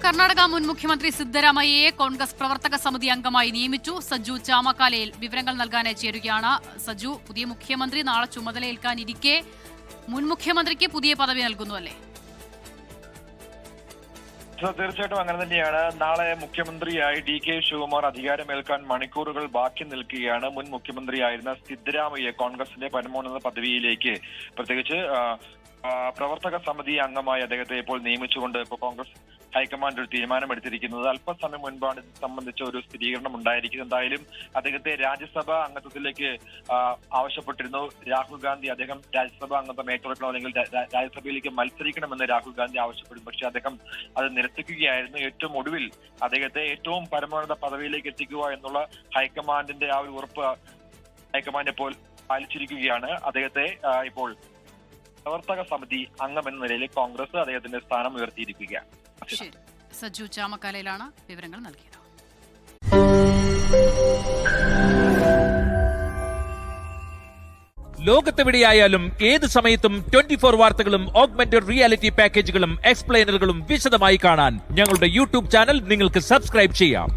കർണാടക മുൻ മുഖ്യമന്ത്രി സിദ്ധരാമയ്യയെ കോൺഗ്രസ് പ്രവർത്തക സമിതി അംഗമായി നിയമിച്ചു. സജ്ജു ചാമക്കാലയിൽ വിവരങ്ങൾ നൽകാനായി ചേരുകയാണ്. സജ്ജു, പുതിയ മുഖ്യമന്ത്രി നാളെ ചുമതലയേൽക്കാനിരിക്കെ മുൻ മുഖ്യമന്ത്രിക്ക് പുതിയ പദവി നൽകുന്നു അല്ലേ? തീർച്ചയായിട്ടും അങ്ങനെ തന്നെയാണ്. നാളെ മുഖ്യമന്ത്രിയായി DK ശിവകുമാർ അധികാരമേൽക്കാൻ മണിക്കൂറുകൾ ബാക്കി നിൽക്കുകയാണ്. മുൻ മുഖ്യമന്ത്രിയായിരുന്ന സിദ്ധരാമയ്യ കോൺഗ്രസിന്റെ പരമോന്നത പദവിയിലേക്ക്, പ്രത്യേകിച്ച് പ്രവർത്തക സമിതി അംഗമായി അദ്ദേഹത്തെ ഇപ്പോൾ നിയമിച്ചുകൊണ്ട് ഇപ്പോൾ കോൺഗ്രസ് ഹൈക്കമാൻഡ് ഒരു തീരുമാനമെടുത്തിരിക്കുന്നത്. അല്പസമയം മുൻപാണ് ഇത് സംബന്ധിച്ച ഒരു സ്ഥിരീകരണം ഉണ്ടായിരിക്കുന്നത്. എന്തായാലും അദ്ദേഹത്തെ രാജ്യസഭാ അംഗത്വത്തിലേക്ക് ആവശ്യപ്പെട്ടിരുന്നു രാഹുൽ ഗാന്ധി. അദ്ദേഹം രാജ്യസഭാ അംഗത്വം ഏറ്റെടുക്കണം, അല്ലെങ്കിൽ രാജ്യസഭയിലേക്ക് മത്സരിക്കണമെന്ന് രാഹുൽ ഗാന്ധി ആവശ്യപ്പെടും. പക്ഷെ അദ്ദേഹം അത് നിരസിക്കുകയായിരുന്നു. ഏറ്റവും ഒടുവിൽ അദ്ദേഹത്തെ ഏറ്റവും പരമോന്നത പദവിയിലേക്ക് എത്തിക്കുക എന്നുള്ള ഹൈക്കമാൻഡിന്റെ ആ ഒരു ഉറപ്പ് ഹൈക്കമാൻഡ് ഇപ്പോൾ പാലിച്ചിരിക്കുകയാണ്. അദ്ദേഹത്തെ ഇപ്പോൾ പ്രവർത്തക സമിതി അംഗം എന്ന നിലയിൽ കോൺഗ്രസ് അദ്ദേഹത്തിന്റെ സ്ഥാനം ഉയർത്തിയിരിക്കുകയാണ്. സജ്ജു ചാമക്കാലയിലാണ് വിവരങ്ങൾ നൽകിയത്. ലോകത്തെവിടെയായാലും ഏത് സമയത്തും 24 വാർത്തകളും ഓഗ്മെന്റഡ് റിയാലിറ്റി പാക്കേജുകളും എക്സ്പ്ലെയിനറുകളും വിശദമായി കാണാൻ ഞങ്ങളുടെ യൂട്യൂബ് ചാനൽ നിങ്ങൾക്ക് സബ്സ്ക്രൈബ് ചെയ്യാം.